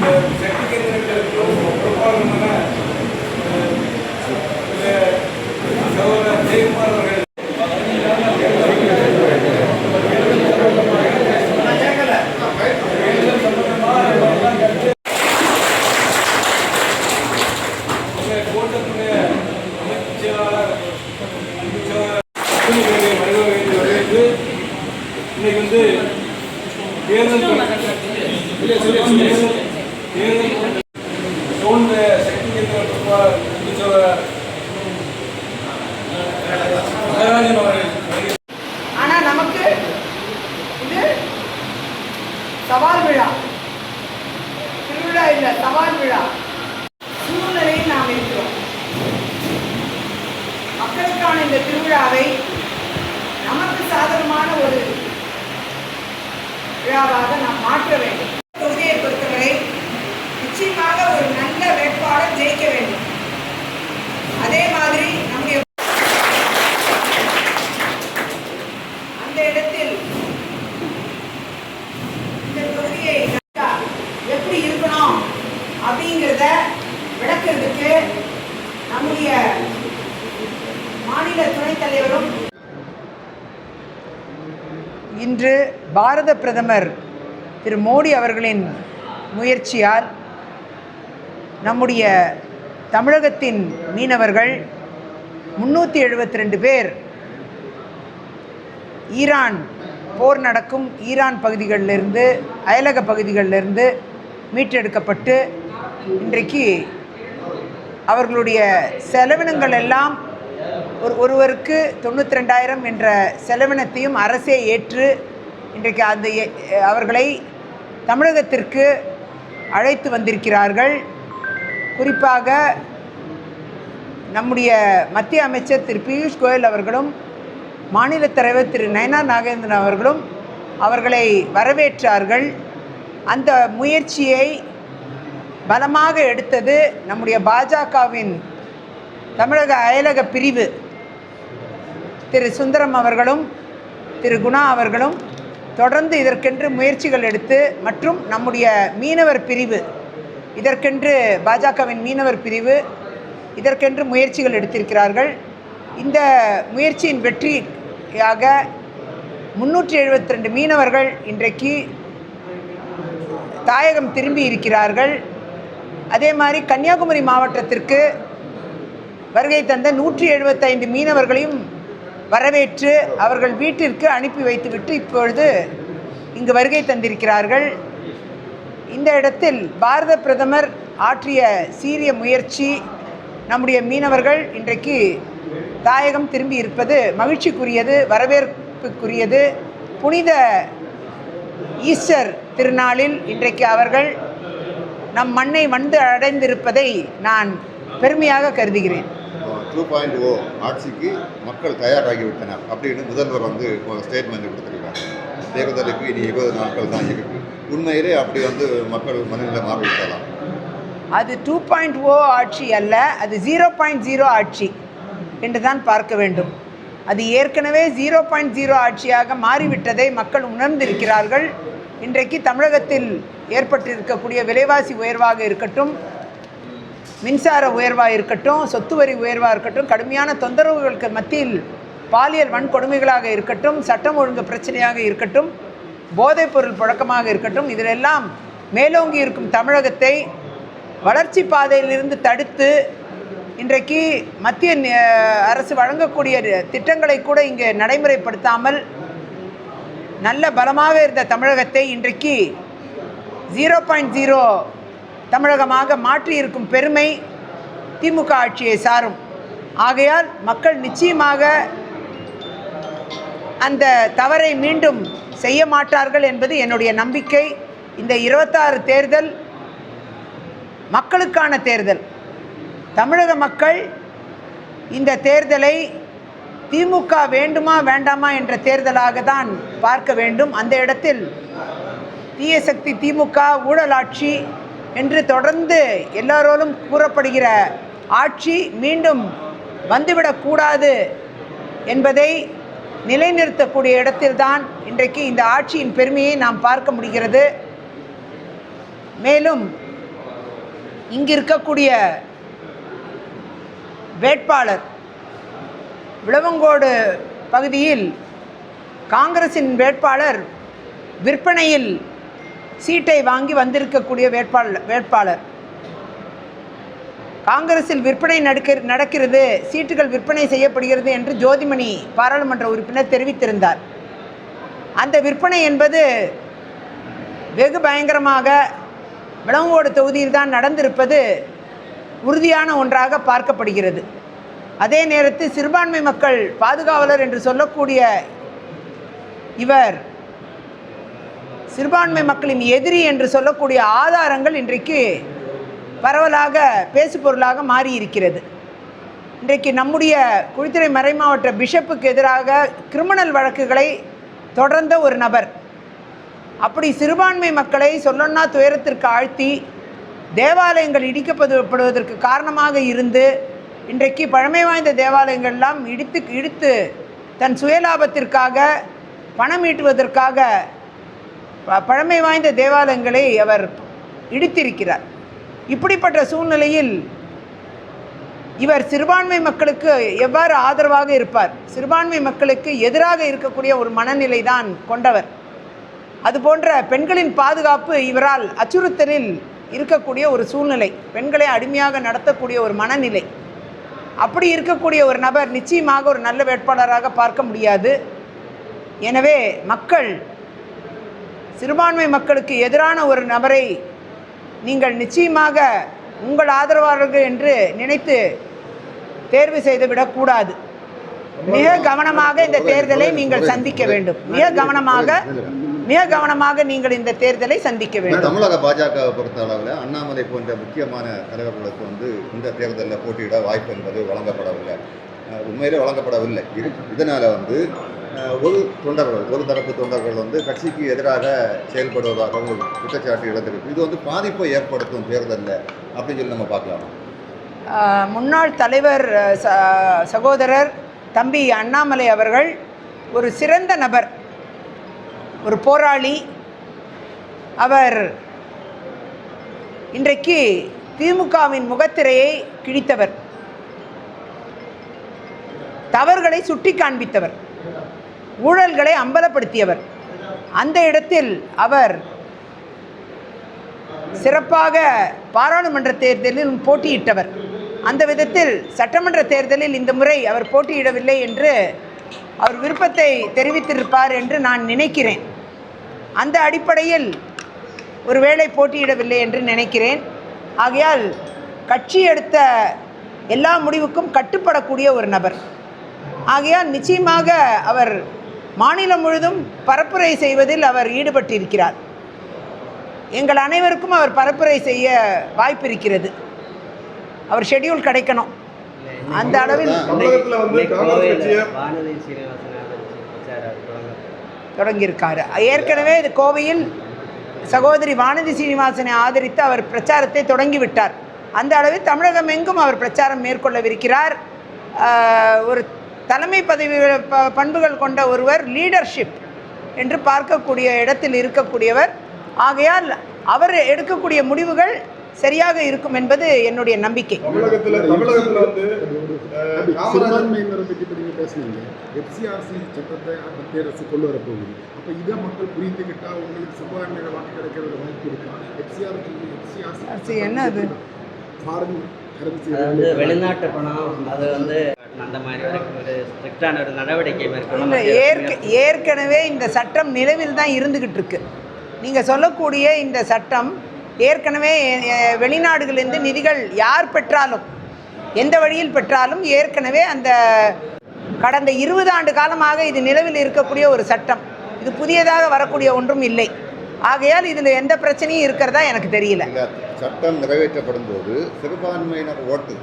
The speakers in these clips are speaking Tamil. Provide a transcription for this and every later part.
சக்தி கேந்திரங்களுக்கு பொறுப்பாளரான சகோதரர் ஜெயக்குமார் அவர்கள் கூட்டத்துடைய அமைச்சராளர் வரவேற்று இன்னைக்கு வந்து தேர்தல் சூழ்ந்த சக்தி மகாராஜன் அவர்கள். ஆனா நமக்கு இது சவால் விழா, திருவிழா இல்ல, சவால் விழா சூழ்நிலையில் நாம் இருக்கிறோம். மக்களுக்கான இந்த திருவிழாவை நமக்கு சாதகமான ஒரு விழாவாக நாம் மாற்ற வேண்டும். தொகுதியை பொறுத்தவரை நிச்சயமாக ஒரு நல்ல வேட்பாளர் ஜெயிக்க வேண்டும். அதே மாதிரி நம்முடைய அந்த இடத்தில் இந்த தொகுதியை எப்படி இருக்கணும் அப்படிங்கிறத விளக்குறதுக்கு நம்முடைய மாநில துணைத் தலைவரும் இன்று பாரத பிரதமர் திரு மோடி அவர்களின் முயற்சியால் நம்முடைய தமிழகத்தின் மீனவர்கள் 372 பேர் ஈரான் போர் நடக்கும் ஈரான் பகுதிகளிலிருந்து, அயலக பகுதிகளிலிருந்து மீட்டெடுக்கப்பட்டு இன்றைக்கு அவர்களுடைய செலவினங்கள் எல்லாம் ஒருவருக்கு 92,000 என்ற செலவினத்தையும் அரசே ஏற்று இன்றைக்கு அவர்களை தமிழகத்திற்கு அழைத்து வந்திருக்கிறார்கள். குறிப்பாக நம்முடைய மத்திய அமைச்சர் திரு பியூஷ் கோயல் அவர்களும் மாநில தலைவர் திரு நயனார் நாகேந்திரன் அவர்களும் அவர்களை வரவேற்றார்கள். அந்த முயற்சியை பலமாக எடுத்தது நம்முடைய பாஜகவின் தமிழக அயலக பிரிவு திரு சுந்தரம் அவர்களும் திரு குணா அவர்களும் தொடர்ந்து இதற்கென்று முயற்சிகள் எடுத்து, மற்றும் நம்முடைய மீனவர் பிரிவு இதற்கென்று பாஜகவின் மீனவர் பிரிவு இதற்கென்று முயற்சிகள் எடுத்திருக்கிறார்கள். இந்த முயற்சியின் வெற்றியாக 372 மீனவர்கள் இன்றைக்கு தாயகம் திரும்பி இருக்கிறார்கள். அதே மாதிரி கன்னியாகுமரி மாவட்டத்திற்கு வருகை தந்த 175 மீனவர்களையும் வரவேற்று அவர்கள் வீட்டிற்கு அனுப்பி வைத்துவிட்டு இப்பொழுது இங்கு வருகை தந்திருக்கிறார்கள். இந்த இடத்தில் பாரத பிரதமர் ஆற்றிய சீரிய முயற்சி, நம்முடைய மீனவர்கள் இன்றைக்கு தாயகம் திரும்பி இருப்பது மகிழ்ச்சிக்குரியது, வரவேற்புக்குரியது. புனித ஈஸ்டர் திருநாளில் இன்றைக்கு அவர்கள் நம் மண்ணை வந்து அடைந்திருப்பதை நான் பெருமையாக கருதுகிறேன். 2.0 ஆட்சிக்கு மக்கள் தயாராகிவிட்டனர் அப்படின்னு முதல்வர் வந்து ஸ்டேட்மெண்ட் கொடுத்துருக்காங்க. தேர்தலுக்கு இனி 20 நாட்கள் தான் இருக்குது. உண்மையிலே அப்படி வந்து மக்கள் மனநிலை மாறிவிட்டலாம். அது 2.0 ஆட்சி அல்ல, அது 0.0 ஆட்சி என்று தான் பார்க்க வேண்டும். அது ஏற்கனவே 0.0 ஆட்சியாக மாறிவிட்டதை மக்கள் உணர்ந்திருக்கிறார்கள். இன்றைக்கு தமிழகத்தில் ஏற்பட்டிருக்கக்கூடிய விலைவாசி உயர்வாக இருக்கட்டும், மின்சார உயர்வாக இருக்கட்டும், சொத்து வரி உயர்வாக இருக்கட்டும், கடுமையான தொந்தரவுகளுக்கு மத்தியில் பாலியல் வன்கொடுமைகளாக இருக்கட்டும், சட்டம் ஒழுங்கு பிரச்சனையாக இருக்கட்டும், போதைப்பொருள் புழக்கமாக இருக்கட்டும், இதிலெல்லாம் மேலோங்கி இருக்கும் தமிழகத்தை வளர்ச்சி பாதையிலிருந்து தடுத்து இன்றைக்கு மத்திய அரசு வழங்கக்கூடிய திட்டங்களை கூட இங்கே நடைமுறைப்படுத்தாமல் நல்ல பலமாக இருந்த தமிழகத்தை இன்றைக்கு 0.0 தமிழகமாக மாற்றியிருக்கும் பெருமை திமுக ஆட்சியை சாரும். ஆகையால் மக்கள் நிச்சயமாக அந்த தவறை மீண்டும் செய்ய மாட்டார்கள் என்பது என்னுடைய நம்பிக்கை. இந்த 26 தேர்தல் மக்களுக்கான தேர்தல். தமிழக மக்கள் இந்த தேர்தலை திமுக வேண்டுமா வேண்டாமா என்ற தேர்தலாக தான் பார்க்க வேண்டும். அந்த இடத்தில் தீய சக்தி திமுக ஊழலாட்சி என்று தொடர்ந்து எல்லாரோடும் கூறப்படுகிற ஆட்சி மீண்டும் வந்துவிடக்கூடாது என்பதை நிலைநிறுத்தக்கூடிய இடத்தில்தான் இன்றைக்கு இந்த ஆட்சியின் பெருமையை நாம் பார்க்க முடிகிறது. மேலும் இங்கு இருக்கக்கூடிய வேட்பாளர் விளவங்கோடு பகுதியில் காங்கிரசின் வேட்பாளர் விற்பனையில் சீட்டை வாங்கி வந்திருக்கக்கூடிய வேட்பாளர் காங்கிரஸில் விற்பனை நடக்கிறது, சீட்டுகள் விற்பனை செய்யப்படுகிறது என்று ஜோதிமணி பாராளுமன்ற உறுப்பினர் தெரிவித்திருந்தார். அந்த விற்பனை என்பது வெகு பயங்கரமாக விளவங்கோடு தொகுதியில் தான் நடந்திருப்பது உறுதியான ஒன்றாக பார்க்கப்படுகிறது. அதே நேரத்தில் சிறுபான்மை மக்கள் பாதுகாவலர் என்று சொல்லக்கூடிய இவர் சிறுபான்மை மக்களின் எதிரி என்று சொல்லக்கூடிய ஆதாரங்கள் இன்றைக்கு பரவலாக பேசுபொருளாக மாறியிருக்கிறது. இன்றைக்கு நம்முடைய குழித்துறை மறைமாவட்ட பிஷப்புக்கு எதிராக கிரிமினல் வழக்குகளை தொடர்ந்த ஒரு நபர், அப்படி சிறுபான்மை மக்களை சொல்லொன்னா துயரத்திற்கு ஆழ்த்தி தேவாலயங்கள் இடிக்கப்படுவதற்கு காரணமாக இருந்து இன்றைக்கு பழமை வாய்ந்த தேவாலயங்கள்லாம் இடித்து தன் சுயலாபத்திற்காக பணம் ஈட்டுவதற்காக பழமை வாய்ந்த தேவாலயங்களை அவர் இடித்திருக்கிறார். இப்படிப்பட்ட சூழ்நிலையில் இவர் சிறுபான்மை மக்களுக்கு எவ்வாறு ஆதரவாக இருப்பார்? சிறுபான்மை மக்களுக்கு எதிராக இருக்கக்கூடிய ஒரு மனநிலை தான் கொண்டவர். அதுபோன்ற பெண்களின் பாதுகாப்பு இவரால் அச்சுறுத்தலில் இருக்கக்கூடிய ஒரு சூழ்நிலை, பெண்களை அடிமையாக நடத்தக்கூடிய ஒரு மனநிலை. அப்படி இருக்கக்கூடிய ஒரு நபர் நிச்சயமாக ஒரு நல்ல வேட்பாளராக பார்க்க முடியாது. எனவே மக்கள் சிறுபான்மை மக்களுக்கு எதிரான ஒரு நபரை நீங்கள் நிச்சயமாக உங்கள் ஆதரவாளர்கள் என்று நினைத்து தேர்வு செய்துவிடக்கூடாது. மிக கவனமாக இந்த தேர்தலை நீங்கள் சந்திக்க வேண்டும். மிக கவனமாக நீங்கள் இந்த தேர்தலை சந்திக்க வேண்டும். தமிழக பாஜகவை பொறுத்த அளவில் அண்ணாமலை போன்ற முக்கியமான தலைவர்களுக்கு இந்த தேர்தலில் போட்டியிட வாய்ப்பு என்பது வழங்கப்படவில்லை, உண்மையிலே வழங்கப்படவில்லை. இதனால் ஒரு தரப்பு தொண்டர்கள் கட்சிக்கு எதிராக செயல்படுவதாக ஒரு குற்றச்சாட்டு எழுந்திருக்கு. இது பாதிப்பை ஏற்படுத்தும் தேர்தலில் அப்படின்னு சொல்லி நம்ம பார்க்கலாம். முன்னாள் தலைவர் சகோதரர் தம்பி அண்ணாமலை அவர்கள் ஒரு சிறந்த நபர், ஒரு போராளி. அவர் இன்றைக்கு திமுகவின் முகத்திரையை கிழித்தவர், தவறுகளை சுட்டி காண்பித்தவர், ஊழல்களை அம்பலப்படுத்தியவர். அந்த இடத்தில் அவர் சிறப்பாக பாராளுமன்ற தேர்தலில் போட்டியிட்டவர். அந்த விதத்தில் சட்டமன்ற தேர்தலில் இந்த முறை அவர் போட்டியிடவில்லை என்று அவர் விருப்பத்தை தெரிவித்திருப்பார் என்று நான் நினைக்கிறேன். அந்த அடிப்படையில் ஒருவேளை போட்டியிடவில்லை என்று நினைக்கிறேன். ஆகையால் கட்சி எடுத்த எல்லா முடிவுக்கும் கட்டுப்படக்கூடிய ஒரு நபர். ஆகையால் நிச்சயமாக அவர் மாநிலம் முழுதும் பரப்புரை செய்வதில் அவர் ஈடுபட்டிருக்கிறார். எங்கள் அனைவருக்கும் அவர் பரப்புரை செய்ய வாய்ப்பு இருக்கிறது. அவர் ஷெட்யூல் கிடைக்கணும். அந்த அளவில் தொடங்கியிருக்காரு. ஏற்கனவே இது கோவையில் சகோதரி வானதி சீனிவாசனை ஆதரித்து அவர் பிரச்சாரத்தை தொடங்கிவிட்டார். அந்த அளவில் தமிழகம் எங்கும் அவர் பிரச்சாரம் மேற்கொள்ளவிருக்கிறார். ஒரு தலைமை பதவி பண்புகள் கொண்ட ஒருவர், லீடர்ஷிப் என்று பார்க்கக்கூடிய இடத்தில் இருக்கக்கூடியவர். ஆகையால் அவர் எடுக்கக்கூடிய முடிவுகள் சரியாக இருக்கும் என்பது என்னுடைய நம்பிக்கை. என்ன அது வெளிநாட்டு பணம், அது அந்த மாதிரி ஒரு ஸ்ட்ரிக்டான ஒரு நடவடிக்கை மேற்கொள்ள ஏற்கனவே இந்த சட்டம் நிலவில் தான் இருந்துகிட்டு இருக்கு. நீங்கள் சொல்லக்கூடிய இந்த சட்டம் ஏற்கனவே வெளிநாடுகளிலிருந்து நிதிகள் யார் பெற்றாலும், எந்த வழியில் பெற்றாலும், ஏற்கனவே அந்த கடந்த 20 ஆண்டு காலமாக இது நிலவில் இருக்கக்கூடிய ஒரு சட்டம். இது புதியதாக வரக்கூடிய ஒன்றும் இல்லை. ஆகையால் இதில் எந்த பிரச்சனையும் இருக்கிறதா எனக்கு தெரியல. சட்டம் நிறைவேற்றப்படும் போது சிறுபான்மையினர் ஓட்டு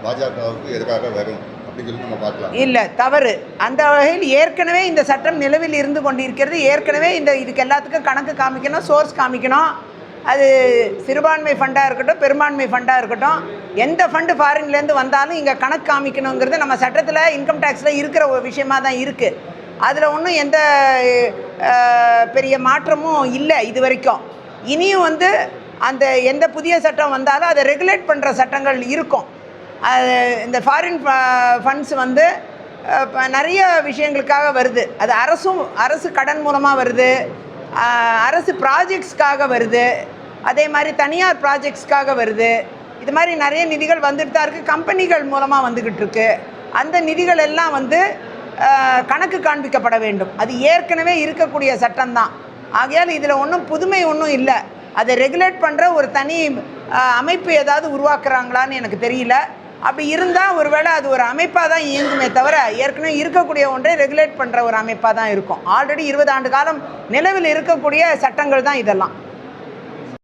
பாஜகவுக்கு எதிராக வரும் அப்படின்னு சொல்லி நம்ம பார்க்கலாம். இல்லை, தவறு. அந்த வகையில் ஏற்கனவே இந்த சட்டம் நிலவில் இருந்து கொண்டிருக்கிறது. ஏற்கனவே இதுக்கு எல்லாத்துக்கும் கணக்கு காமிக்கணும், சோர்ஸ் காமிக்கணும். அது சிறுபான்மை ஃபண்டாக இருக்கட்டும், பெரும்பான்மை ஃபண்டாக இருக்கட்டும், எந்த ஃபண்டு ஃபாரின்லேருந்து வந்தாலும் இங்கே கணக்கு காமிக்கணுங்கிறது நம்ம சட்டத்தில், இன்கம் டேக்ஸில் இருக்கிற ஒரு விஷயமாக தான் இருக்குது. அதில் ஒன்றும் எந்த பெரிய மாற்றமும் இல்லை இது வரைக்கும். இனியும் அந்த எந்த புதிய சட்டம் வந்தாலும் அதை ரெகுலேட் பண்ணுற சட்டங்கள் இருக்கும். அது இந்த ஃபாரின் ஃபண்ட்ஸ் வந்து நிறைய விஷயங்களுக்காக வருது. அது அரசு கடன் மூலமாக வருது, அரசு ப்ராஜெக்ட்ஸ்க்காக வருது, அதே மாதிரி தனியார் ப்ராஜெக்ட்ஸ்க்காக வருது. இது மாதிரி நிறைய நிதிகள் வந்துட்டு தான் இருக்குது, கம்பெனிகள் மூலமாக வந்துக்கிட்டு இருக்கு. அந்த நிதிகள் எல்லாம் வந்து கணக்கு காண்பிக்கப்பட வேண்டும். அது ஏற்கனவே இருக்கக்கூடிய சட்டம்தான். ஆகையால் இதில் ஒன்றும் புதுமை ஒன்றும் இல்லை. அதை ரெகுலேட் பண்ணுற ஒரு தனி அமைப்பு ஏதாவது உருவாக்குறாங்களான்னு எனக்கு தெரியல. அப்படி இருந்தால் ஒருவேளை அது ஒரு அமைப்பாக தான் இயங்குமே தவிர ஏற்கனவே இருக்கக்கூடிய ஒன்றை ரெகுலேட் பண்ணுற ஒரு அமைப்பாக தான் இருக்கும். ஆல்ரெடி 20 ஆண்டு காலம் நிலவில் இருக்கக்கூடிய சட்டங்கள் தான் இதெல்லாம்.